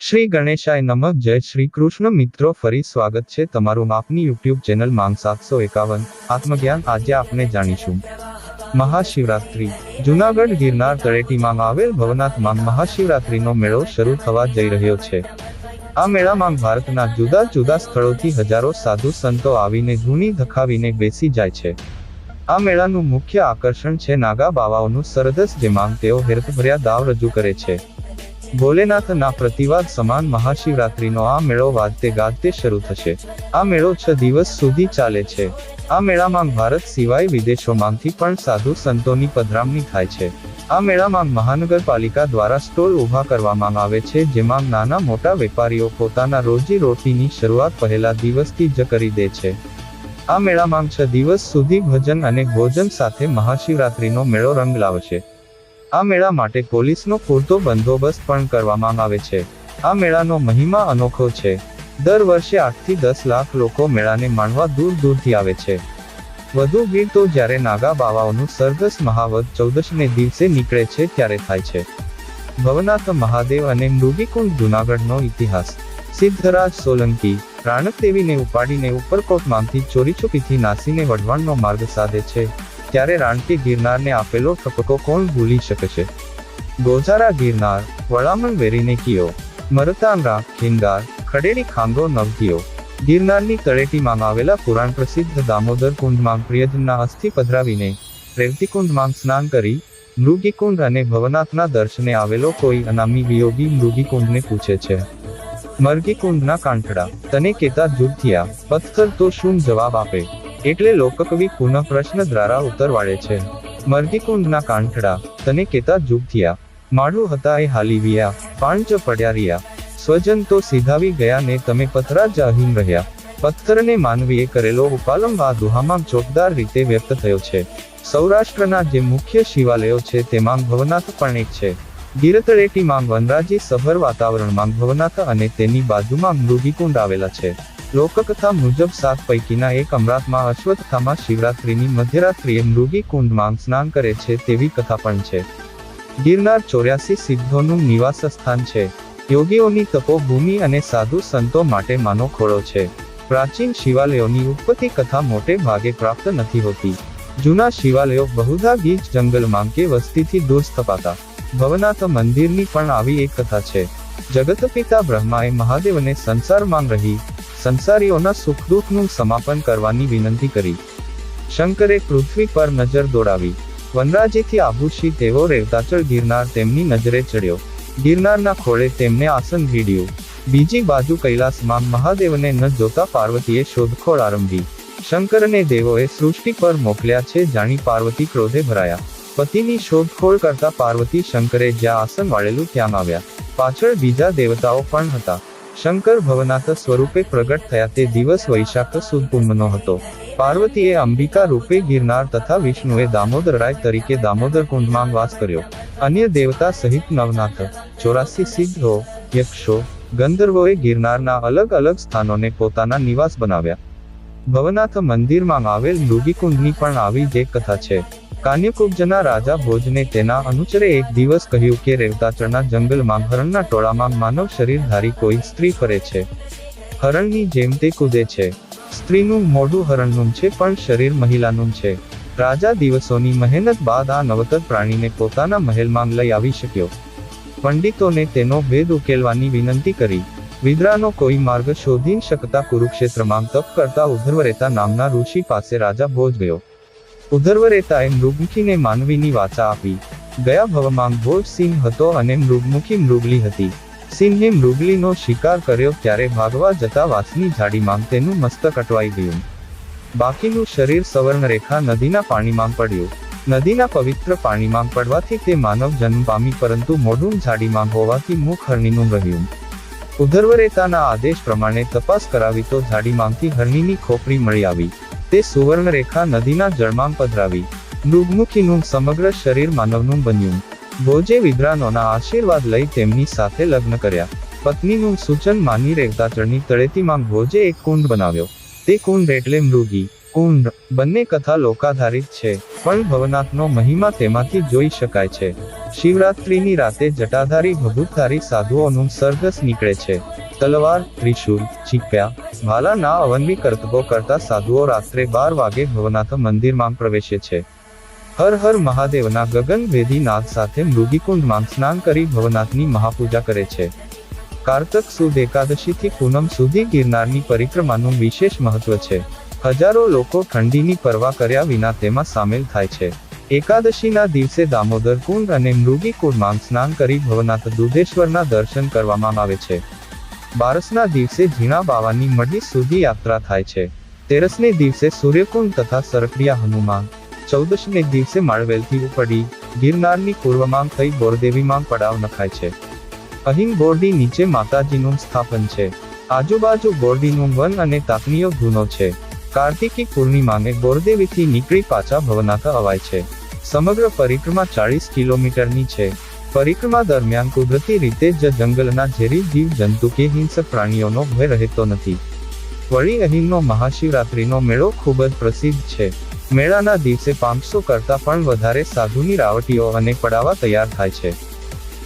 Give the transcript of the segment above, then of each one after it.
શ્રી ગણેશાય નમઃ. જય શ્રી કૃષ્ણ મિત્રો, ફરી સ્વાગત છે તમારું આપની યુટ્યુબ ચેનલ માંગ 751 આત્મજ્ઞાન. આજે આપણે જાણીશું મહાશિવરાત્રી. જૂનાગઢ ગિરનાર તળેટીમાં આવેલ ભવનાથ માંગ મહાશિવરાત્રીનો મેળો શરૂ થવા જઈ રહ્યો છે. આ મેળામાં ભારતના જુદા જુદા સ્થળોથી હજારો સાધુ સંતો આવીને ધૂણી ધખાવીને બેસી જાય છે. આ મેળાનું મુખ્ય આકર્ષણ છે નાગા બાવાઓનું સરઘસ, જેમાં તેઓ હેરતભર્યા દાવ રજૂ કરે છે. ભોલેનાથના પ્રતિવાદ સમાન મહાશિવરાત્રીનો આ મેળો વાજતે ગાજતે શરૂ થશે. આ મેળો 6 દિવસ સુધી ચાલે છે. આ મેળામાં ભારત સિવાય વિદેશોમાંથી પણ સાધુ સંતોની પધરામણી થાય છે. આ મેળામાં મહાનગરપાલિકા દ્વારા સ્ટોલ ઊભા કરવામાં આવે છે, જેમાં નાના મોટા વેપારીઓ પોતાના રોજી રોટીની શરૂઆત પહેલા દિવસથી જ કરી દે છે. આ મેળામાં 6 દિવસ સુધી ભજન અને ભોજન સાથે મહાશિવરાત્રીનો મેળો રંગ લાવશે. આ મેળા માટે પોલીસનો પૂરતો બંદોબસ્ત પણ કરવામાં આવે છે. આ મેળાનો મહિમા અનોખો છે. દર વર્ષે 8 થી 10 લાખ લોકો મેળાને માણવા દૂર દૂરથી આવે છે. વધુ ભીડ તો જ્યારે નાગા બાવાઓનું સરઘસ મહાવદ 14ને દિવસે નીકળે છે ત્યારે થાય છે. ભવનાથ મહાદેવ અને મૃગીકુંડ. જૂનાગઢનો ઇતિહાસ. સિદ્ધરાજ સોલંકી રાણકદેવીને ઉપાડીને ઉપરકોટમાંથી ચોરીછુપીથી નાસીને વઢવાણનો માર્ગ સાધે છે, ત્યારે રાણકી ગિરનારને આપેલો ઠપકો કોણ ભૂલી શકશે. ગોઝારા ગિરનાર વળામણ વેરીને કિયો, મરતાંગા ખીંગાર ખડેડી ખાંગો નવકિયો. ગિરનારની તળેટીમાં આવેલા પુરાણ પ્રસિદ્ધ દામોદર કુંડમાં પ્રિયજનના અસ્થિ પધરાવીને રેવતીકુંડમાં સ્નાન કરી મૃગીકુંડ અને ભવનાથના દર્શને આવેલો કોઈ અનામી વિયોગી મૃગીકુંડને પૂછે છે, મરગીકુંડના કાંઠડા તને કેતા જુગ થયા, પથ્થર તો શું જવાબ આપે. એટલે લોકકવિ પુનઃ પ્રશ્ન દ્વારા ઉત્તર વાળે છે, મરગીકુંડના કાંઠડા તને કેતા જુગ થયા, માળું હતા એ હાલી વિયા, પાંચ પડ્યા રહ્યા, સ્વજન તો સીધાવી ગયા ને તમે પથરા જ અહીન રહ્યા. પથ્થરને માનવીએ કરેલો ઉપાલંબ આ દુહામાં ચોકદાર રીતે વ્યક્ત થયો છે. સૌરાષ્ટ્રના જે મુખ્ય શિવાલયો છે તેમાં ભવનાથ પણ એક છે. ગીરતળેટીમાં વનરાજી સભર વાતાવરણમાં ભવનાથ અને તેની બાજુમાં મૃગીકુંડ આવેલા છે. લોકકથા મુજબ 7 પૈકીના એક અમરાતમાં અશ્વત્થામા શિવરાત્રીની મધ્યરાત્રિએ મૃગીકુંડમાં સ્નાન કરે છે તેવી કથા પણ છે. ગિરનાર 84 સિદ્ધોનું નિવાસ સ્થાન છે. યોગીઓની તપોભૂમિ અને સાધુ સંતો માટે માનો ખોળો છે. પ્રાચીન શિવાલયોની ઉત્પત્તિ કથા મોટે ભાગે પ્રાપ્ત નથી હોતી. જૂના શિવાલયો બહુધા ગીચ જંગલમાં કે વસ્તીથી દૂર સ્થપાતા. ભવનાથ મંદિરની પણ આવી એક કથા છે. જગતપિતા બ્રહ્માએ મહાદેવને સંસારમાં રહી સંસારીઓના સુખ દુઃખનું સમાપન કરવાની વિનંતી કરી. શંકરે પૃથ્વી પર નજર દોડાવી. વનરાજીથી આભૂષિત તેવો રેવતાચળ ગિરનાર તેમની નજરે ચડ્યો. ગિરનારના ખોળે તેમને આસન ભીડ્યું. બીજી બાજુ કૈલાસમાં મહાદેવને ન જોતા પાર્વતીએ શોધખોળ આરંભી. શંકરને દેવોએ સૃષ્ટિ પર મોકલ્યા છે જાણી પાર્વતી ક્રોધે ભરાયા. પતિની શોધખોળ કરતા પાર્વતી શંકરે જ્યાં આસન વાળેલું ત્યાં આવ્યા. પાછળ બીજા દેવતાઓ પણ હતા. શંકર ભવનાથ સ્વરૂપે પ્રગટ થયા તે દિવસ વૈશાખ સુદ પૂનમનો હતો. પાર્વતીએ અંબિકા રૂપે ગિરનાર તથા વિષ્ણુએ દામોદરાય તરીકે દામોદર કુંડમાં વાસ કર્યો. અન્ય દેવતા સહિત નવનાથ 84 સિદ્ધો, યક્ષો, ગંધર્વોએ ગિરનારના અલગ અલગ સ્થાનોને પોતાના નિવાસ બનાવ્યા. ભવનાથ મંદિરમાં આવેલ મૃગીકુંડની પણ આવી જ એક કથા છે. કાન્યકુબ્જના રાજા ભોજને તેના અનુચરે એક દિવસ કહ્યું કે રેવતાચળના જંગલમાં હરણના ટોળામાં માનવ શરીરધારી કોઈ સ્ત્રી ફરે છે. હરણની જેમ તે કૂદે છે. સ્ત્રીનું મોઢું હરણનું છે પણ શરીર મહિલાનું છે. રાજા દિવસોની મહેનત બાદ આ નવતર પ્રાણીને પોતાના મહેલમાં લઈ આવી શક્યો. પંડિતોને તેનો ભેદ ઉકેલવાની વિનંતી કરી. વિદ્રાનો કોઈ માર્ગ શોધી શકતા કુરુક્ષેત્રમાં તપ કરતા ઉધર્વરેતા નામના ઋષિ પાસે રાજા ભોજ ગયો. ઉધર્વરેતાએ મૃગમુખીને માનવીની વાચા આપી. ગયા ભવમાં ભોજ સિંહ હતો અને મૃગમુખી મૃગલી હતી. સિંહે મૃગલીનો શિકાર કર્યો ત્યારે ભાગવા જતા વાંસની ઝાડીમાં તેનું મસ્તક અટવાઈ ગયું. બાકીનું શરીર સવર્ણરેખા નદીના પાણીમાં પડ્યું. નદીના પવિત્ર પાણીમાં પડવાથી તે માનવ જન્મ પામી, પરંતુ મોઢું ઝાડીમાં હોવાથી મુખ હરણીનું રહ્યું. ઉધર્વરેતાના આદેશ પ્રમાણે તપાસ કરાવી તો ઝાડીમાંથી હરણીની ખોપરી મળી આવી. તે સુવર્ણરેખા નદીના જળમાં પધરાવી. મૃગમુખીનું સમગ્ર શરીર માનવનું બન્યું. ભોજે વિદ્રાનોના આશીર્વાદ લઈ તેમની સાથે લગ્ન કર્યા. પત્નીનું સૂચન માની રેવતાચળની તળેટીમાં ભોજે એક કુંડ બનાવ્યો. તે કુંડ એટલે મૃગી કુંડ. બંને કથા લોકાધારિત છે, પણ ભવનાથનો મહિમા તેમાંથી જોઈ શકાય છે. શિવરાત્રીની રાતે જટાધારી ભભૂતધારી સાધુઓનું સરઘસ નીકળે છે. તલવાર, ત્રિશૂલ, ચીપ્યા, ભાલાના અવનવી કરતબો કરતા સાધુઓ રાત્રે 12 વાગે ભવનાથ મંદિરમાં પ્રવેશે છે. હર હર મહાદેવના ગગનભેદી નાદ સાથે મૃગીકુંડમાં સ્નાન કરી ભવનાથની મહાપૂજા કરે છે. કારતક સુદ એકાદશીથી પૂનમ સુધી ગિરનારની પરિક્રમાનું વિશેષ મહત્વ છે. હજારો લોકો ઠંડીની પરવા કર્યા વિના તેમાં સામેલ થાય છે. એકાદશીના દિવસે દામોદર કુંડ અને મૃગી કુંડમાં સ્નાન કરી ભવનાથ દુધેશ્વરના દર્શન કરવામાં આવે છે. બારસના દિવસે ઝીણા બાવાની મઢી સુધી યાત્રા થાય છે. 13ને દિવસે સૂર્યકુંડ તથા સરકડિયા હનુમાન, 14ને દિવસે માળવેલથી ઉપડી ગિરનારની પૂર્વમાં થઈ બોરદેવીમાં પડાવ નખાય છે. અહીં બોરડી નીચે માતાજીનું સ્થાપન છે. આજુબાજુ બોરડીનું વન અને તાકનીયો ધૂનો છે. કાર્તિકી પૂર્ણિમાને બોરદેવીથી નીકળી પાછા ભવનાથ અવાય છે. સમગ્ર પરિક્રમા 40 કિલોમીટરની છે. પરિક્રમા દરમિયાન કુદરતી રીતે જ જંગલના ઝેરી જીવ જંતુ કે હિંસક પ્રાણીઓનો ભય રહેતો નથી. વળી અહીંનો મહાશિવરાત્રીનો મેળો ખૂબ જ પ્રસિદ્ધ છે. મેળાના દિવસે 500 કરતાં પણ વધારે સાધુની રાવટીઓ અને પડાવા તૈયાર થાય છે.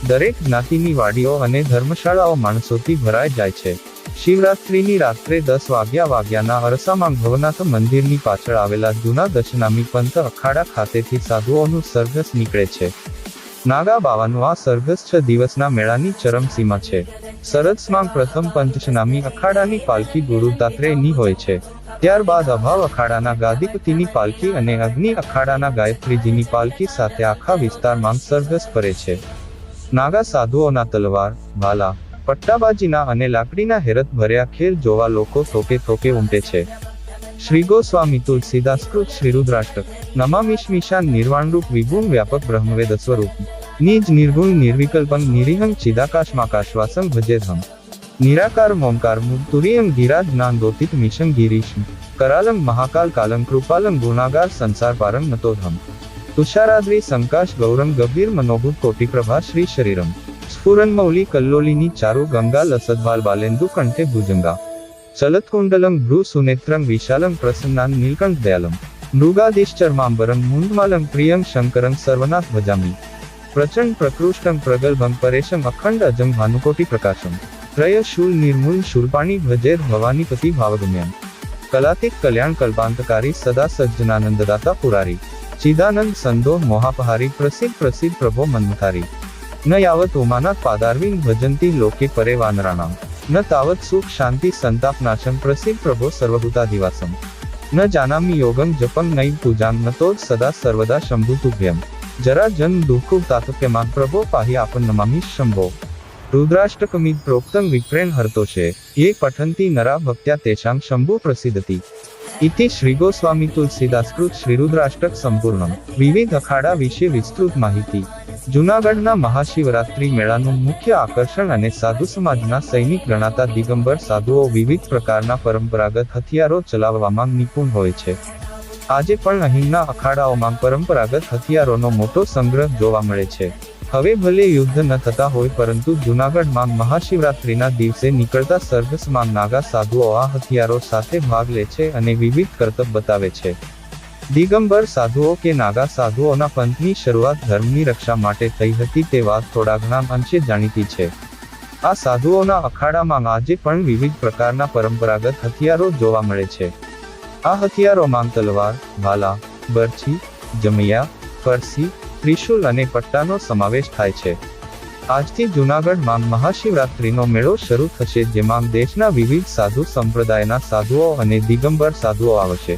દરેક જ્ઞાતિની વાડીઓ અને ધર્મશાળાઓ માણસોથી ભરાઈ જાય છે. શિવરાત્રીની રાત્રે 10 વાગ્યાના અરસામાં ભવનાથ મંદિરની પાછળ આવેલા જૂના દશનામી પંથ અખાડા ખાતેથી સાધુઓનું સરઘસ નીકળે છે. નાગા બાવાનું આ સરઘસ 6 દિવસના મેળાની ચરમસીમા છે. સરઘસમાં પ્રથમ પંચનામી અખાડાની પાલખી ગુરુ દાત્રેયની હોય છે. ત્યારબાદ અભાવ અખાડાના ગાદીપતિની પાલખી અને અગ્નિ અખાડાના ગાયત્રીજીની પાલખી સાથે આખા વિસ્તારમાં સરઘસ ફરે છે. નાગા સાધુઓના તલવાર, ભાલા, પટ્ટાબાજીના અને લાકડીના હેરત ભર્યા ખેલ જોવા લોકો થોકે થોકે ઉમટે છે. શ્રી ગોસ્વામી તુલસીદાસકૃત શ્રીરુદ્રાષ્ટક. નમામિશ્મિશાન નિર્વાણરૂપ વિભુમ વ્યાપક બ્રહ્મવેદ સ્વરૂપ. નિજ નિર્ગુણ નિર્વિકલ્પં નિરીહં ચિદાકાશમાકાશવાસં ભજેધમ. નિરાકાર મોંકાર તુરીયં ગિરા જ્ઞાનદોતિત મિશં ગિરીશમ. કરાલં મહાકાલ કાલં કૃપાલં ગુણાગાર સંસાર પારં નતોધમ. તુષારાદ્રી સંકાશ ગૌરમ ગંભીર મનોભૂત કોટિપ્રભા શ્રી શરીરમ. સ્ફુરન્મૌલી કલ્લોલિની ચારુ ગંગા લસદવાલ બાલેન્દુ કંઠે ભુજંગા. ચલત્કુંડલં ભ્રુ સુનેત્રં વિશાલં પ્રસન્નાન નીલકંઠ દયાલમ. મૃગાદિશ્ચર્માંબરં મુંડમાલં પ્રિયં શંકરં સર્વનાથ ભજામી. પ્રચંડ પ્રકૃષ્ટં પ્રગલ્ભં પરેશમ અખંડ અજં ભાનુકોટી પ્રકાશમ. ત્રય શૂલ નિર્મૂલ શૂલપાણી ભજેર ભવાનીપતિ ભાવગમ્યમ. કલાતિક કલ્યાણ કલ્પાંતકારી સદા સજ્જનાનંદદાતા પુરારી. ચિદાનંદ સંદો મોહાપહારી પ્રસિદ્ધ પ્રભો મન્મથારી. ન યાવત ઉમાનાથ પાદારવિંદ ભજંતી લોકે પરે વાનરાણામ. ન તાવત સુખ શાંતિ સંતાપનાશમ પ્રસિદ્ધ પ્રભો સર્વભૂતાધિવાસમ. ન જાનામિ યોગં જપં નૈવ પૂજાં નતોદ સદા સર્વદા શંભુતુભ્યમ. જરા જન દુઃખુ તાતપ્યમાં પ્રભો પાહી આપન નમામિ શંભો. रुद्राष्टकमिद प्रोक्तं विप्रेण हर्तोषे ये पठन्ति नरा भक्त्या तेषां शंभु प्रसिद्धति. इति श्री गोस्वामी तुलसीदासकृत श्रीरुद्राष्टक संपूर्णम. विविध अखाड़ा विषे विस्तृत माहिती. जूनागढ़ना महाशिवरात्रि मेळाનું મુખ્ય આકર્ષણ અને સાધુ સમાજના સૈનિક ગણાતા દિગંબર સાધુઓ વિવિધ પ્રકારના પરંપરાગત હથિયારો ચલાવવામાં નિપુણ હોય છે. આજે પણ અહીંના અખાડાઓમાં પરંપરાગત હથિયારોનો મોટો સંગ્રહ જોવા મળે છે. હવે ભલે યુદ્ધ ન થતા હોય પરંતુ જૂનાગઢમાં મહાશિવરાત્રિના દિવસે નીકળતા સરઘસમાં નાગા સાધુઓ આ હથિયારો સાથે ભાગ લે છે અને વિવિધ કરતબ બતાવે છે. દિગંબર સાધુઓ કે નાગા સાધુઓના પંથની શરૂઆત ધર્મની રક્ષા માટે થઈ હતી તે વાત થોડા ઘણા અંશે જાણીતી છે. આ સાધુઓના અખાડામાં આજે પણ વિવિધ પ્રકારના પરંપરાગત હથિયારો જોવા મળે છે. આ હથિયારોમાં તલવાર, ભાલા, બરછી, જમૈયા, ફરસી, ત્રિશુલ અને પટ્ટાનો સમાવેશ થાય છે. આજથી જૂનાગઢમાં મહાશિવરાત્રિનો મેળો શરૂ થશે જેમાં દેશના વિવિધ સાધુ સંપ્રદાયના સાધુઓ અને દિગંબર સાધુઓ આવશે.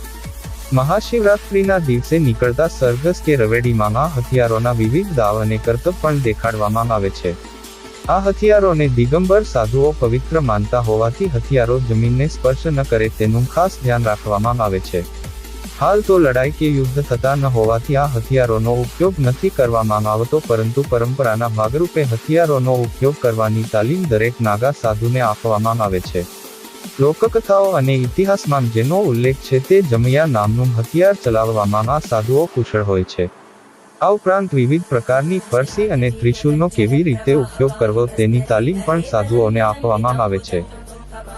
મહાશિવરાત્રિના દિવસે નીકળતા સરઘસ કે રવેડીમાં આ હથિયારોના વિવિધ દાવ અને કરતબ પણ દેખાડવામાં આવે છે. આ હથિયારોને દિગંબર સાધુઓ પવિત્ર માનતા હોવાથી હથિયારો જમીનને સ્પર્શ ન કરે તેનું ખાસ ધ્યાન રાખવામાં આવે છે. હાલ તો લડાઈ કે યુદ્ધ થતા ન હોવાથી આ હથિયારોનો ઉપયોગ નથી કરવામાં આવતો પરંતુ પરંપરાના ભાગરૂપે હથિયારોનો ઉપયોગ કરવાની તાલીમ દરેક નાગા સાધુને આપવામાં આવે છે. લોકકથાઓ અને ઇતિહાસમાં જેનો ઉલ્લેખ છે તે જમૈયા નામનું હથિયાર ચલાવવામાં આ સાધુઓ કુશળ હોય છે. આ ઉપરાંત વિવિધ પ્રકારની ફરસી અને ત્રિશુલનો કેવી રીતે ઉપયોગ કરવો તેની તાલીમ પણ સાધુઓને આપવામાં આવે છે.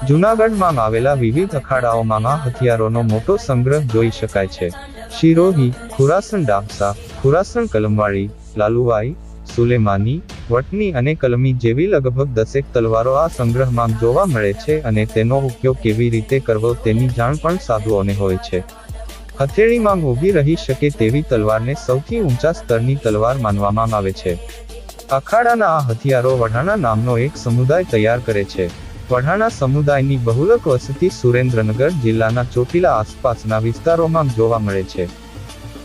જૂનાગઢમાં આવેલા વિવિધ અખાડાઓમાં આ હથિયારોનો મોટો સંગ્રહ જોઈ શકાય છે. શિરોહી, ખુરાસણ ડાબસા, ખુરાસણ કલમવાળી, લાલુવાઈ, સુલેમાની, વટની અને કલમી જેવી લગભગ 10 તલવારો આ સંગ્રહમાં જોવા મળે છે અને તેનો ઉપયોગ કેવી રીતે કરવો તેની જાણ પણ સાધુઓને હોય છે. હથેળીમાં ઊભી રહી શકે તેવી તલવારને સૌથી ઊંચા સ્તરની તલવાર માનવામાં આવે છે. અખાડાના આ હથિયારો વઢાણા નામનો એક સમુદાય તૈયાર કરે છે. વઢાણા સમુદાયની બહુલક વસતિ સુરેન્દ્રનગર જિલ્લાના ચોટીલા આસપાસના વિસ્તારોમાં જોવા મળે છે.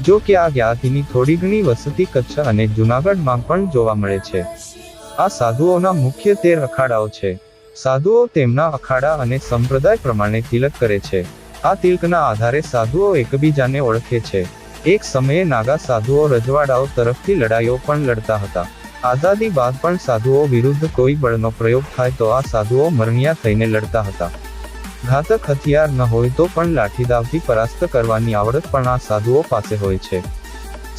જો કે આ જ્ઞાતિની થોડી ઘણી વસતિ કચ્છ અને જૂનાગઢમાં પણ જોવા મળે છે. આ સાધુઓના મુખ્ય 13 અખાડાઓ છે. સાધુઓ તેમના અખાડા અને સંપ્રદાય પ્રમાણે તિલક કરે છે. આ તિલકના આધારે સાધુઓ એકબીજાને ઓળખે છે. એક સમયે નાગા સાધુઓ રજવાડાઓ તરફથી લડાઈઓ પણ લડતા હતા. આઝાદી બાદ પણ સાધુઓ વિરુદ્ધ કોઈ બળનો પ્રયોગ થાય તો આ સાધુઓ મરણિયા થઈને લડતા હતા. ઘાતક હથિયાર ન હોય તો પણ લાઠીદાવથી પરાસ્ત કરવાની આવડત પણ આ સાધુઓ પાસે હોય છે.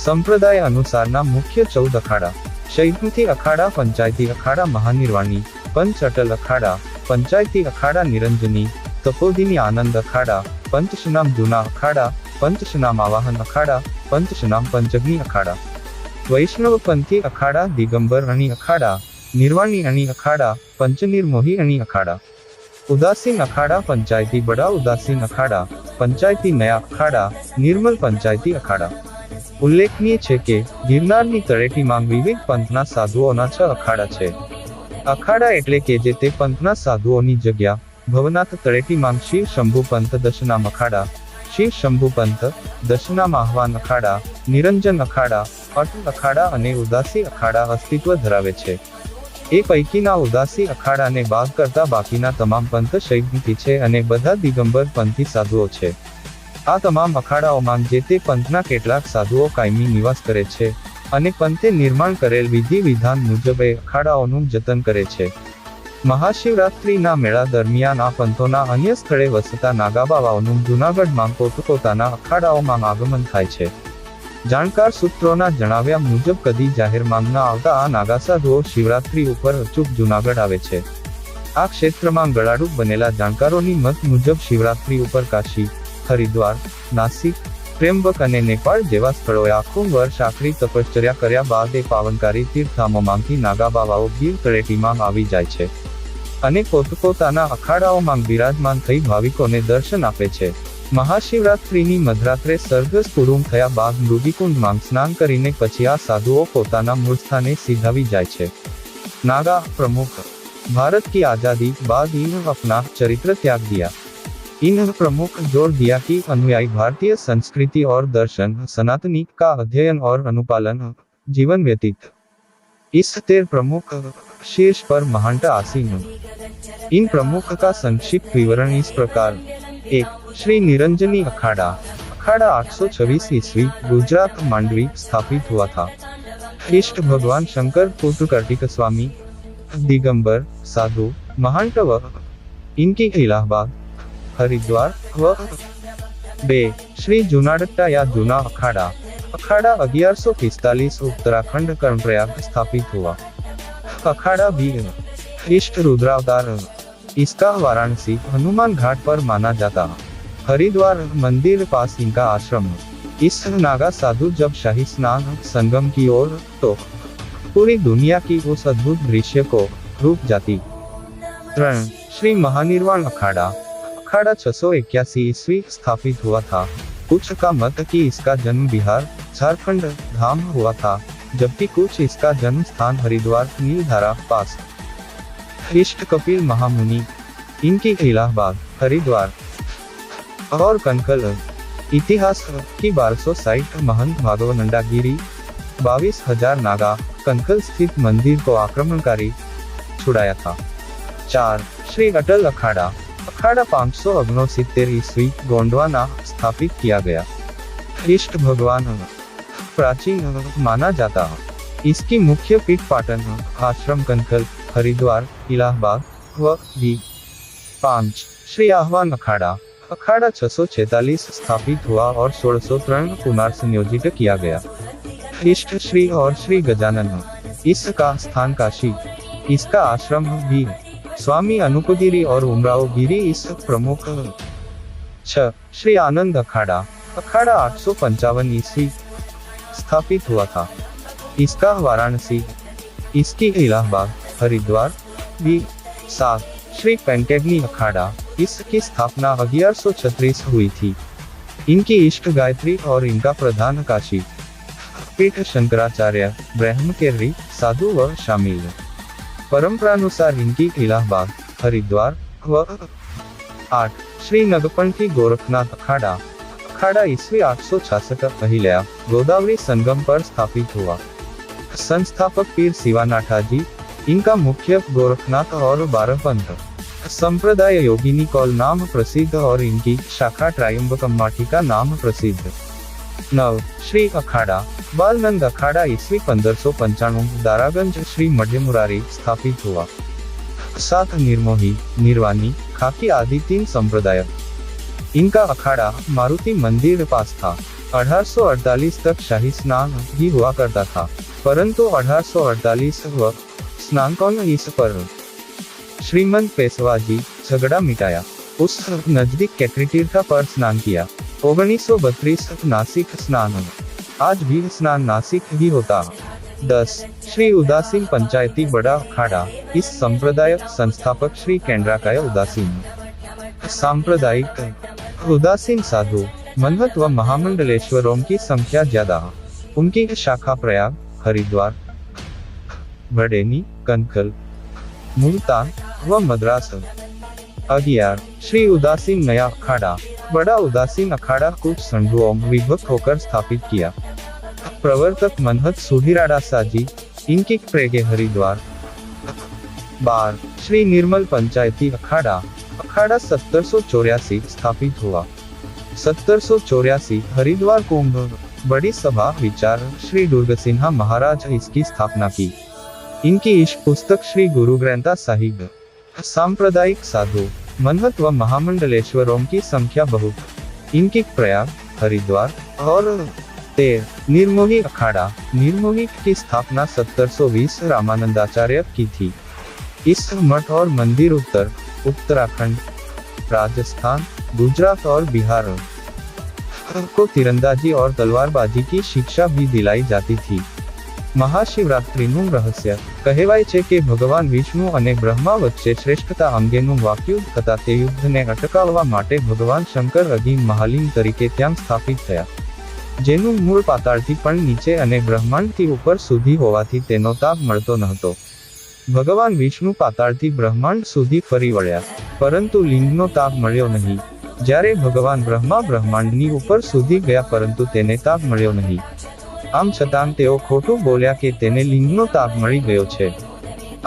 સંપ્રદાય અનુસારના મુખ્ય 14 અખાડા: શૈવમતી અખાડા, પંચાયતી અખાડા મહાનિર્વાણી, પંચ અટલ અખાડા, પંચાયતી અખાડા નિરંજની, તપોદિની આનંદ અખાડા, પંચશનામ જૂના અખાડા, પંચશનામ આવાહન અખાડા, પંચશનામ પંચગ્નિ અખાડા, વૈષ્ણવપંથી અખાડા, દિગંબર અણી અખાડા, નિર્વાણી અણી અખાડા, પંચનિર્મોહી અણી અખાડા, ઉદાસીન અખાડા, પંચાયતી બડા ઉદાસીન અખાડા, પંચાયતી નયા અખાડા, નિર્મલ પંચાયતી અખાડા. ઉલ્લેખનીય છે કે ગિરનારની તળેટીમાં વિવિધ પંથના સાધુઓના 6 અખાડા છે. અખાડા એટલે કે જે તે પંથના સાધુઓની જગ્યા. ભવનાથ તળેટીમાં શિવ શંભુ પંથ દશનામ અખાડા, શિવ શંભુ પંથ, દશનામ આહવાન અખાડા, નિરંજન અખાડા, અટલ અખાડા અને ઉદાસી અખાડા અસ્તિત્વ ધરાવે છે. એ પૈકીના ઉદાસી અખાડાને બાદ કરતા બાકીના તમામ પંથ શૈવમતી છે અને બધા દિગંબર પંથી સાધુઓ છે. આ તમામ અખાડાઓમાં જે તે પંથના કેટલાક સાધુઓ કાયમી નિવાસ કરે છે અને પંથે નિર્માણ કરેલ વિધિ વિધાન મુજબ એ અખાડાઓનું જતન કરે છે. મહાશિવરાત્રિના મેળા દરમિયાન આ પંથોના અન્ય સ્થળે વસતા નાગાબાવાઓનું જૂનાગઢમાં પોતપોતાના અખાડાઓમાં આગમન થાય છે. જાણકાર સૂત્રોના જણાવ્યા મુજબ કદી જાહેરમાં ન આવતા આ નાગા સાધુઓ શિવરાત્રિ ઉપર અચૂક જૂનાગઢ આવે છે. આ ક્ષેત્રમાં ગળાડૂબ બનેલા જાણકારોની મત મુજબ શિવરાત્રિ ઉપર કાશી, હરિદ્વાર, નાસિક, ત્ર્યંબક અને નેપાળ જેવા સ્થળોએ આખું વર્ષ આકરી તપશ્ચર્યા કર્યા બાદ એ પાવનકારી તીર્થધામોમાંથી નાગાબાવાઓ ગીર તળેટીમાં આવી જાય છે અને પોતપોતાના અખાડાઓમાં બિરાજમાન થઈ ભાવિકોને દર્શન આપે છે. મહાશિવરાત્રિની મધરાત્રે સરઘસ પૂરું થયા બાદ મૃગીકુંડમાં સ્નાન કરીને પછી આ સાધુઓ પોતાના મૂળ સ્થાને સીધાવી જાય છે. नागा प्रमुख भारत की आज़ादी बाद इन्हें अपना चरित्र त्याग दिया। इन प्रमुख जोर दिया कि अनुयायी भारतीय संस्कृति और दर्शन सनातनी का अध्ययन और अनुपालन जीवन व्यतीत। इस 13 प्रमुख शीर्ष पर महंत आसीन। इन प्रमुख का संक्षिप्त विवरण इस प्रकार। 1. श्री निरंजनी अखाड़ा। अखाड़ा 826 ईस्वी गुजरात मांडवी स्थापित हुआ था। इष्ट भगवान शंकर पुत्र कार्तिक स्वामी दिगंबर साधु महंत व इनकी इलाहाबाद हरिद्वार व 2. श्री जूनागढ़ या जूना अखाड़ा। अखाड़ा 1145 उत्तराखंड कर्णप्रयाग स्थापित हुआ। अखाड़ा भी इष्ट रुद्रावतार। इसका वाराणसी हनुमान घाट पर माना जाता। हरिद्वार मंदिर पास इनका आश्रम। इस नागा साधु जब शाही स्नान संगम की ओर तो पूरी दुनिया की उस अद्भुत दृश्य को रूप जाती। 3. श्री महानिर्वाण अखाड़ा। अखाड़ा 681 ईस्वी स्थापित हुआ था। कुछ का मत कि इसका जन्म बिहार झारखंड धाम हुआ था, जबकि कुछ इसका जन्म स्थान हरिद्वार नीलधारा पास। इष्ट कपिल महामुनि। इनकी इलाहाबाद हरिद्वार और कनकल। इतिहास की 1260 महंत भागवनंदा गिरी 22,000 नागा कनकल स्थित मंदिर को आक्रमणकारी छुड़ाया था। 4. श्री अटल अखाड़ा। अखाड़ा 569 ईस्वी गोंडवाना स्थापित किया गया। इष्ट भगवान प्राचीन माना जाता। इसकी मुख्य पीठ पाटन आश्रम कनकल हरिद्वार इलाहाबाद व 5. श्री आह्वान अखाड़ा। अखाड़ा 646 स्थापित हुआ और 1603 पुनर्संयोजित किया गया। इष्ट श्री और श्री गजानन। इसका स्थान काशी। इसका आश्रम भी स्वामी अनुपगिरी और उमराव गिरी इस प्रमुख। 6. श्री आनंद अखाड़ा। अखाड़ा 855 ईस्वी स्थापित हुआ था। इसका वाराणसी इसकी इलाहाबाद हरिद्वार भी 7 श्री पेंटेग्नी अखाड़ा, इसकी स्थापना 1136 हुई थी। इनकी इष्ट गायत्री और इनका प्रधान काशी पीठ शंकराचार्य ब्रह्मकेरी साधु व शामिल। परंपरानुसार इनकी इलाहाबाद हरिद्वार व 8 श्री नगपंथी गोरखनाथ अखाड़ा ईस्वी 866 पहिल्या गोदावरी संगम पर स्थापित हुआ। संस्थापक पीर शिवानाथा जी, इनका मुख्य गोरखनाथ और 12 पंथ संप्रदाय योगिनी कौल नाम प्रसिद्ध और इनकी शाखा त्रायंबकम माटिका नाम प्रसिद्ध। 9 श्री अखाड़ा बालनंद अखाड़ा ईस्वी 1595 दारागंज श्री मध्यमुरारी स्थापित हुआ। 7 निर्मोही निर्वाणी खाकी आदि 3 संप्रदाय। इनका अखाड़ा मारुति मंदिर पास था। 1848 तक शाही स्नान भी हुआ करता था, परंतु 1848 व स्नान कौन इस पर श्रीमंत पेशवा जी झगड़ा मिटाया। उस नजदीक कैकरी तीर्थ पर स्नान किया। 1932 नासिक स्नान। आज भी स्नान नासिक ही होता। 10 श्री उदासीन पंचायती बड़ा अखाड़ा, इस संप्रदाय संस्थापक श्री केंद्राकाय उदासीन। सांप्रदायिक उदासीन साधु मनहत व महामंडलेश्वरों की संख्या ज्यादा। उनकी शाखा प्रयाग हरिद्वार बड़ेनी कनकल मुल्तान व मद्रास। 11 श्री उदासीन नया अखाड़ा बड़ा उदासीन अखाड़ा कुछ संघों में विभक्त होकर स्थापित किया। प्रवर्तक मनहत सुधीराड़ा साजी, इनकी प्रेगे हरिद्वार। 12 श्री निर्मल पंचायती अखाड़ा 1784 स्थापित हुआ। 1784 हरिद्वार कुंभ बड़ी सभा विचार श्री दुर्ग सिन्हा महाराज इसकी स्थापना की। इनकी इष्ट पुस्तक श्री गुरु ग्रंथ साहिब। सांप्रदायिक साधु मनहत व महामंडलेश्वरों की संख्या बहुत। इनकी प्रयाग हरिद्वार और 13 निर्मोही अखाड़ा निर्मोही की स्थापना 1720 रामानंदाचार्य की थी। इस मठ और मंदिर उत्तराखंड राजस्थान गुजरात और बिहार को तीरंदाजी और तलवारबाजी की शिक्षा भी दिलाई जाती थी। મહાશિવરાત્રીનું રહસ્ય કહેવાય છે કે ભગવાન વિષ્ણુ અને બ્રહ્મા વચ્ચે શ્રેષ્ઠતા અંગેનું વાકયુદ્ધ થતા તે યુદ્ધને અટકાવવા માટે ભગવાન શંકર અગિન મહાલિંગ તરીકે ત્યાં સ્થાપિત થયા, જેનું મૂળ પાતાળથી પણ નીચે અને બ્રહ્માંડથી ઉપર સુધી હોવાથી તેનો તાપ મળતો નહોતો। ભગવાન વિષ્ણુ પાતાળથી બ્રહ્માંડ સુધી ફરી વળ્યા, પરંતુ લિંગનો તાપ મળ્યો નહીં। જ્યારે ભગવાન બ્રહ્મા બ્રહ્માંડની ઉપર સુધી ગયા, પરંતુ તેને તાપ મળ્યો નહીં। આમ છતાં તેઓ ખોટું બોલ્યા કે તેને લિંગનો તાપ મળી ગયો છે।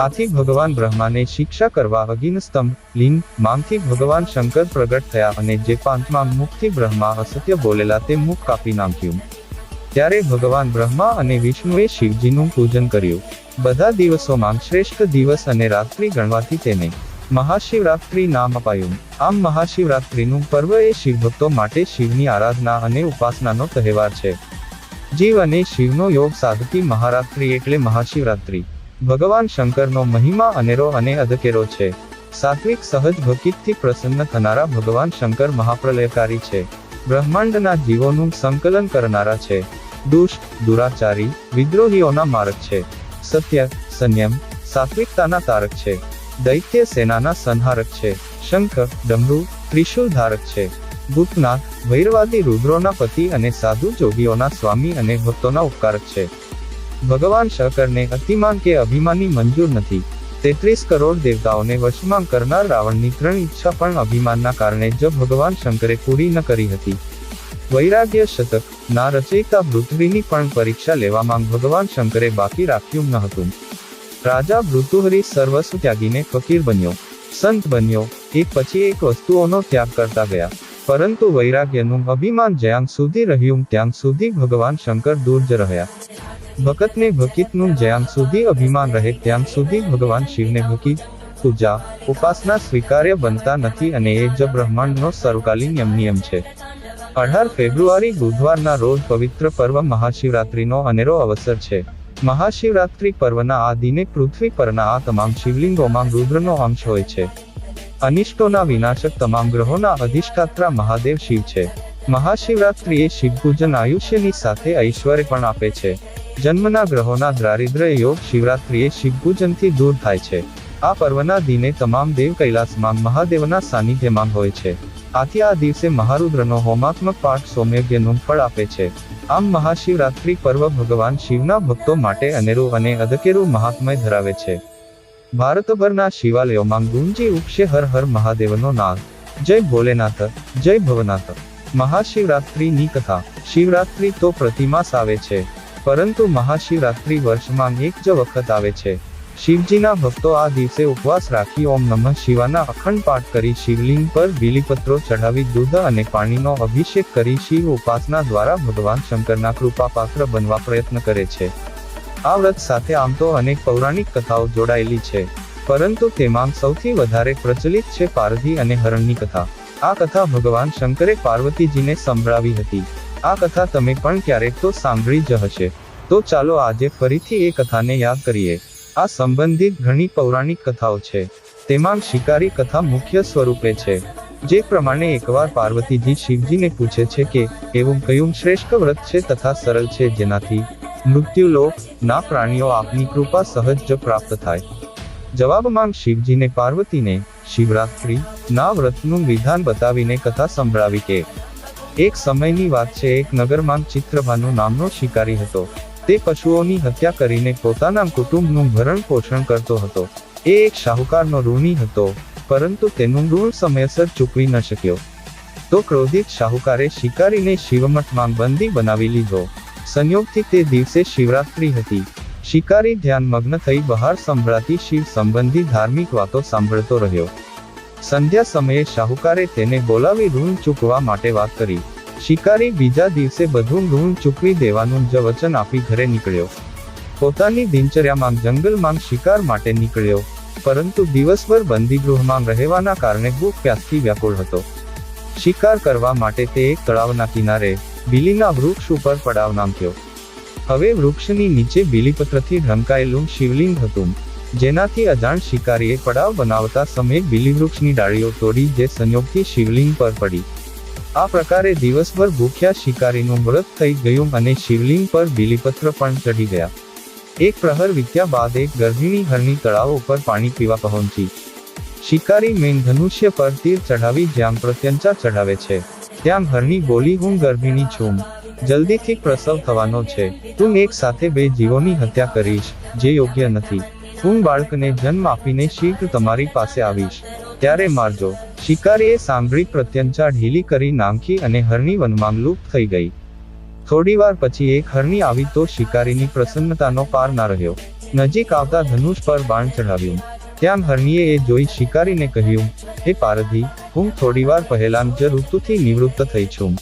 આથી ભગવાન બ્રહ્માને શિક્ષા કરવા અગિન સ્તંભ લિંગ માંથી ભગવાન શંકર પ્રગટ થયા અને જે પાંચમા મુખથી બ્રહ્મા અસત્ય બોલેલા તે મુખ કાપી નાખ્યું। ત્યારે ભગવાન બ્રહ્મા અને વિષ્ણુએ શિવજીનું પૂજન કર્યું। બધા દિવસોમાં શ્રેષ્ઠ દિવસ અને રાત્રિ ગણવાથી તેને મહાશિવરાત્રી નામ અપાયું। આમ મહાશિવરાત્રીનું પર્વ એ શિવભક્તો માટે શિવની આરાધના અને ઉપાસનાનો તહેવાર છે। જીવ અને શિવનો યોગ સાધતી મહારાત્રિ એટલે મહાશિવરાત્રિ। ભગવાન શંકરનો મહિમા અનેરો અને અધકેરો છે। સાત્વિક સહજ ભક્તિથી પ્રસન્ન થનારા ભગવાન શંકર મહાપ્રલયકારી છે। બ્રહ્માંડના જીવોનું સંકલન કરનારા છે। દુષ્ટ દુરાચારી વિદ્રોહીઓના માર્ગ છે। સત્ય સંયમ સાત્વિકતાના તારક છે। દૈત્ય સેનાના સંહારક છે। શંખ ડમરુ ત્રિશૂલ ધારક છે। ભૂતનાથ ભૈરવાદી રુદ્રોના પતિ અને સાધુ જોગીઓના સ્વામી અને ભક્તોના ઉપકારક છે। ભગવાન શંકરને અતિમાન કે અભિમાની મંજૂર નથી। 33 કરોડ દેવતાઓને વશમાં કરનાર રાવણની 3 ઈચ્છા પણ અભિમાનના કારણે જ ભગવાન શંકરે પૂરી ન કરી હતી। વૈરાગ્ય શતક ના રચયિતા ભૃતહરિની પણ પરીક્ષા લેવામાં ભગવાન શંકરે બાકી રાખ્યું ન હતું। રાજા ભૃતુહરિ સર્વસ્વ ત્યાગીને ફકીર બન્યો, સંત બન્યો, એક પછી એક વસ્તુઓનો ત્યાગ કરતા ગયા, પરંતુ વૈરાગ્યનું અભિમાન જ્યાં સુધી રહ્યું ત્યાં સુધી ભગવાન શંકર દૂર જ રહ્યા। ભક્તને ભક્તિનું જ્યાં સુધી અભિમાન રહે ત્યાં સુધી ભગવાન શિવને ભક્તિ પૂજા ઉપાસના સ્વીકાર્ય બનતા નથી અને એ જ બ્રહ્માંડનો સર્વકાલીન નિયમ છે। 18 ફેબ્રુઆરી બુધવારના રોજ પવિત્ર પર્વ મહાશિવરાત્રીનો અનેરો અવસર છે। મહાશિવરાત્રી પર્વના આ દિને પૃથ્વી પરના આ તમામ શિવલિંગોમાં રુદ્રનો અંશ હોય છે। અનિષ્ટોના વિનાશક તમામ ગ્રહોના અધિષ્ઠાત્રા મહાદેવ શિવ છે। મહાશિવરાત્રી એ શિવપૂજન આયુષ્યની સાથે ઐશ્વર્ય પણ આપે છે। જન્મના ગ્રહોના દારિદ્ર્ય યોગ શિવરાત્રિએ શિવપૂજનથી દૂર થાય છે। આ પર્વના દિને તમામ દેવ કૈલાસમાં મહાદેવના સાનિધ્યમાં હોય છે। આથી આ દિવસે મહારુદ્રનો હોમાત્મક પાઠ સૌમ્યજ્ઞનું ફળ આપે છે। આમ મહાશિવરાત્રિ પર્વ ભગવાન શિવના ભક્તો માટે અનેરું અને અદકેરું મહાત્મય ધરાવે છે। ભારતભરના શિવાલયોમાં ગુંજી ઉઠશે હર હર મહાદેવનો નાદ। જય ભોલેનાથ, જય ભવનાથ। મહાશિવરાત્રિની કથા। શિવરાત્રિ તો પ્રતિમાસ આવે છે, પરંતુ મહાશિવરાત્રિ વર્ષમાં એક જ વખત આવે છે। શિવજીના ભક્તો આ દિવસે ઉપવાસ રાખી ઓમ નમઃ શિવાના અખંડ પાઠ કરી શિવલિંગ પર બીલીપત્રો ચઢાવી દૂધ અને પાણીનો અભિષેક કરી શિવ ઉપાસના દ્વારા ભગવાન શંકરના કૃપાપાત્ર બનવા પ્રયત્ન કરે છે। આ વ્રત સાથે આમ તો અનેક પૌરાણિક કથાઓ જોડાયેલી છે, પરંતુ તેમાં સૌથી વધારે પ્રચલિત છે પારધી અને હરણની કથા। આ કથા ભગવાન શંકરે પાર્વતીજીને સંભળાવી હતી। આ કથા તમે પણ ક્યારેક તો સાંભળી જ હશે, તો ચાલો આજે ફરીથી એ કથાને યાદ કરીએ। આ સંબંધિત ઘણી પૌરાણિક કથાઓ છે, તેમાં શિકારી કથા મુખ્ય સ્વરૂપે છે। જે પ્રમાણે એકવાર પાર્વતીજી શિવજીને પૂછે છે કે એવું કયું શ્રેષ્ઠ વ્રત છે તથા સરળ છે જેનાથી મૃત્યુલોકના પ્રાણીઓ આપની કૃપા સહજ જ પ્રાપ્ત થાય। જવાબમાં શિવજીને પાર્વતીને શિવરાત્રિ ના વ્રતનું વિધાન બતાવીને કથા સંભળાવી કે એક સમયની વાત છે। એક નગરમાં ચિત્રભાનુ નામનો શિકારી હતો। તે પશુઓની હત્યા કરીને પોતાના કુટુંબનું ભરણ પોષણ કરતો હતો। એ એક શાહુકારનો ઋણી હતો, પરંતુ તેનું ઋણ સમયસર ચૂકવી ન શક્યો। તો ક્રોધિત શાહુકારે શિકારીને શિવમઠમાં બંદી બનાવી લીધો। સંયોગથી તે દિવસે શિવરાત્રિ હતી। શિકારી ધ્યાનમગ્ન થઈ બહાર સંભળાતી શિવ સંબંધી ધાર્મિક વાતો સાંભળતો રહ્યો। સંધ્યા સમયે શાહુકારે તેને બોલાવી ઋણ ચૂકવા માટે વાત કરી। શિકારી બીજા દિવસે બધું ઋણ ચૂકવી દેવાનું જ વચન આપી ઘરે નીકળ્યો। પોતાની દિનચર્યામાં જંગલમાં શિકાર માટે નીકળ્યો, પરંતુ દિવસભર બંદીગૃહમાં રહેવાના કારણે ભૂખ પ્યાસથી વ્યાકુળ હતો। શિકાર કરવા માટે તે એક તળાવના કિનારે બીલીના વૃક્ષ ઉપર પડાવ નાખ્યો। હવે વૃક્ષની નીચે બીલીપત્રથી ઢંકાયેલું શિવલિંગ હતું, જેનાથી અજાણ શિકારીએ પડાવ બનાવતા સમયે બીલીવૃક્ષની ડાળીઓ તોડી જે સંયોગથી શિવલિંગ પર પડી। આ પ્રકારે દિવસભર ભૂખ્યા શિકારીનું વ્રત થઈ ગયું અને શિવલિંગ પર બીલીપત્ર પણ ચઢી ગયા। એક પ્રહર વીત્યા બાદ એક ગર્ભિણી હરણી તળાવ ઉપર પાણી પીવા પહોંચી। શિકારી મેન ધનુષ્ય પર તીર ચઢાવી જ્યાં પ્રત્યંચા ચઢાવે છે, ત્યાં હરણી બોલી હું ગર્ભિણી છું, જલ્દીથી પ્રસવ થવાનો છે। તું એક સાથે બે જીવોની હત્યા કરીશ, જે યોગ્ય નથી। હું બાળકને જન્મ આપીને શીઘ્ર તમારી પાસે આવીશ, ત્યારે મારજો। શિકારીએ સાંભળી પ્રત્યંચા ઢીલી કરી નાખી અને હરણી વનમાં લુપ્ત થઈ ગઈ। થોડીવાર પછી એક હરણી આવી તો શિકારીની પ્રસન્નતાનો પાર ના રહ્યો। નજીક આવતા ધનુષ પર બાણ ચઢાવ્યું। ત્યાં હરણીએ એ જોઈ શિકારીને કહ્યું, હે પારધી, હું થોડીવાર પહેલાં જ ઋતુથી નિવૃત્ત થઈ છું।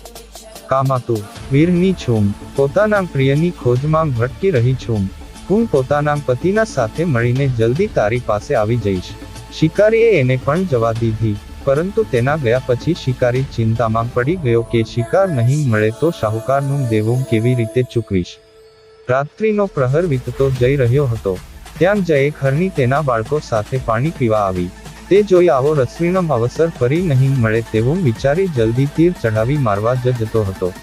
કામાતુ વીરની છું, પોતાના પ્રિયની ખોજમાં ભટકી રહી છું। હું પોતાના પતિના સાથે મળીને જલ્દી તારી પાસે આવી જઈશ। શિકારીએ એને પણ જવા દીધી, પરંતુ તેના ગયા પછી શિકારી ચિંતામાં પડી ગયો કે શિકાર નહીં મળે તો શાહુકારનું દેવું કેવી રીતે ચૂકવીશ। રાત્રિનો પ્રહર વીતતો જઈ રહ્યો હતો, ત્યાં જ એક હરણી તેના બાળકો સાથે પાણી પીવા આવી। તે જોઈ આવો રસવીણમ અવસર ફરી નહીં મળે તેવું વિચારી જલ્દી તીર ચઢાવી મારવા જ જતો હતો।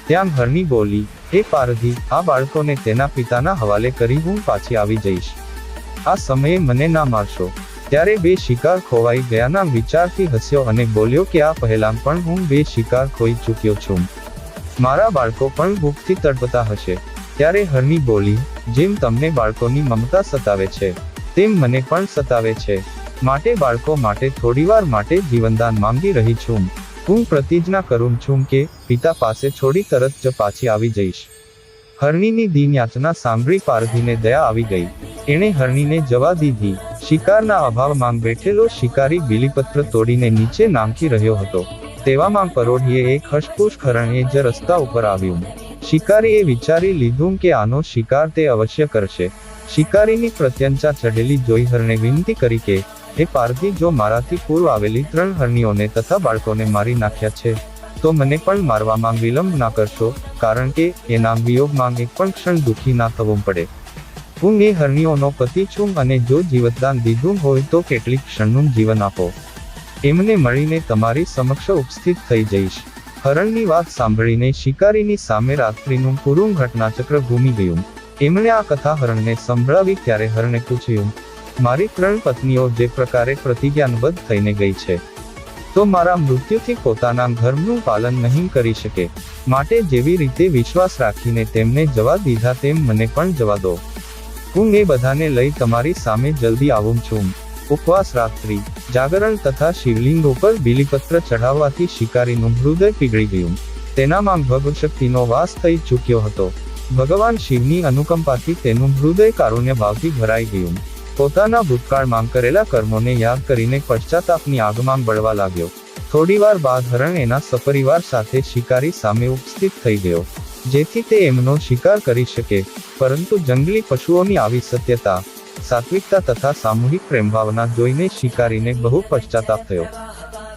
ત્યાં હરણી બોલી, હે પારધી, આ બાળકોને તેના પિતાના હવાલે કરી હું પાછી આવી જઈશ। આ સમયે મને ના મારશો। ત્યારે બે શિકાર ખોવાઈ ગયાના વિચારથી હસ્યો અને બોલ્યો કે આ પહેલાં પણ હું બે શિકાર ખોઈ ચૂક્યો છું, મારા બાળકો પણ ભૂખથી તડપતા હશે। ત્યારે હરણી બોલી, જેમ તમને બાળકોની મમતા સતાવે છે, તેમ મને પણ સતાવે છે, માટે બાળકો માટે થોડીવાર માટે જીવનદાન માંગી રહી છું। હું પ્રતિજ્ઞા કરું છું કે પિતા પાસે છોડી તરત જ પાછી આવી જઈશ। હરણીની દીન યાચના સાંભળી પારધીને દયા આવી ગઈ। એણે હરણીને જવા દીધી। શિકારના અભાવમાં બેઠેલો શિકારી બીલીપત્ર તોડીને નીચે નાખી રહ્યો હતો, તેવામાં પરોઢીએ એક હશપુશ હરણ એ જ રસ્તા ઉપર આવ્યું। શિકારીએ વિચારી લીધું કે આનો શિકાર તે અવશ્ય કરશે। શિકારીની પ્રત્યંચા ચઢેલી જોઈ હરણે વિનંતી કરી કે હે પારધી, જો મારાથી પૂર્વ આવેલી 3 હરણીઓને તથા બાળકોને મારી નાખ્યા છે તો મને પણ મારવામાં વિલંબ ના કરશો, કારણ કે એના વિયોગમાં એક પણ ક્ષણ દુઃખી ના થવું પડે। હું એ હરણીઓનો પતિ છું અને જો જીવતદાન દીધું હોય તો કેટલીક ક્ષણનું જીવન આપો, એમને મળીને તમારી સમક્ષ ઉપસ્થિત થઈ જઈશ। હરણની વાત સાંભળીને શિકારીની સામે રાત્રિનું પૂરું ઘટનાચક્ર ઘૂમી ગયું। એમણે આ કથા હરણને સંભળાવી ત્યારે હરણે પૂછ્યું, મારી 3 પત્નીઓ જે પ્રકારે પ્રતિજ્ઞાબદ્ધ થઈને ગઈ છે, તો મારા મૃત્યુથી પોતાના ધર્મનું પાલન નહીં કરી શકે, માટે જેવી રીતે વિશ્વાસ રાખીને તેમને જવા દીધા તેમ મને પણ જવા દો. હું એ બધાને લઈ તમારી સામે જલ્દી આવું છું. ઉપવાસ, રાત્રિ જાગરણ તથા શિવલિંગ ઉપર બીલીપત્ર ચઢાવવાથી શિકારીનું હૃદય પીગળી ગયું. તેનામાં ભગવત શક્તિનો વાસ થઈ ચૂક્યો હતો. ભગવાન શિવની અનુકંપાથી તેનું હૃદય કારુણ્ય ભાવથી ભરાઈ ગયું. પોતાના ભૂતકાળમાં કરેલા કર્મોને યાદ કરીને પશ્ચાતાપની આગમાં બળવા લાગ્યો. થોડીવાર બાદ હરણ એના સપરિવાર સાથે શિકારી સામે ઉપસ્થિત થઈ ગયો, જેથી તે એમનો શિકાર કરી શકે. પરંતુ જંગલી પશુઓની આવી સત્યતા, સાત્વિકતા તથા સામૂહિક પ્રેમભાવના જોઈને શિકારીને બહુ પશ્ચાતાપ થયો.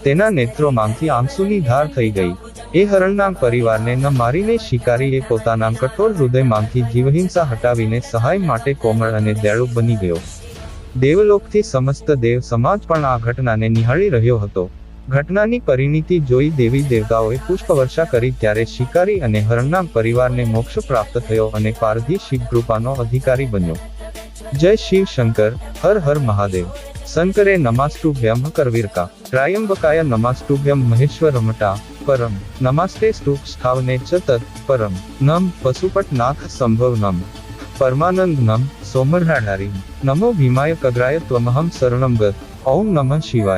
તેના નેત્રોમાંથી આંસુની ધાર થઈ ગઈ. એ હરણના પરિવારને ન મારીને શિકારીએ પોતાના કઠોર હૃદયમાંથી જીવહિંસા હટાવીને સહાય માટે કોમળ અને દયાળુ બની ગયો. દેવલોકથી સમસ્ત દેવ સમાજ પણ આ ઘટનાને નિહાળી રહ્યો હતો. ઘટનાની પરિણીતિ જોઈ દેવી દેવતાઓએ પુષ્પવર્ષા કરી ત્યારે શિકારી અને હરણના પરિવારને મોક્ષ પ્રાપ્ત થયો અને પારધી શિવ કૃપાનો અધિકારી બન્યો. જય શિવ શંકર. હર હર મહાદેવ. શંકરે નમાસ્તુભ્યમ કરવીરકા ત્રાયંબકાય નમાસ્તુભ્યમ મહેશ્વરમટા પરમ નમાસ્તે સ્તુપ સ્થાવને ચ તત્ પરમ નમ પશુપટનાથ સંભવ નમ પરમાનંદ નમ સોમરહાધારી નમો ભીમાય કગ્રાય ત્વમહમ શરણમ ગત. ઓમ નમઃ શિવાય.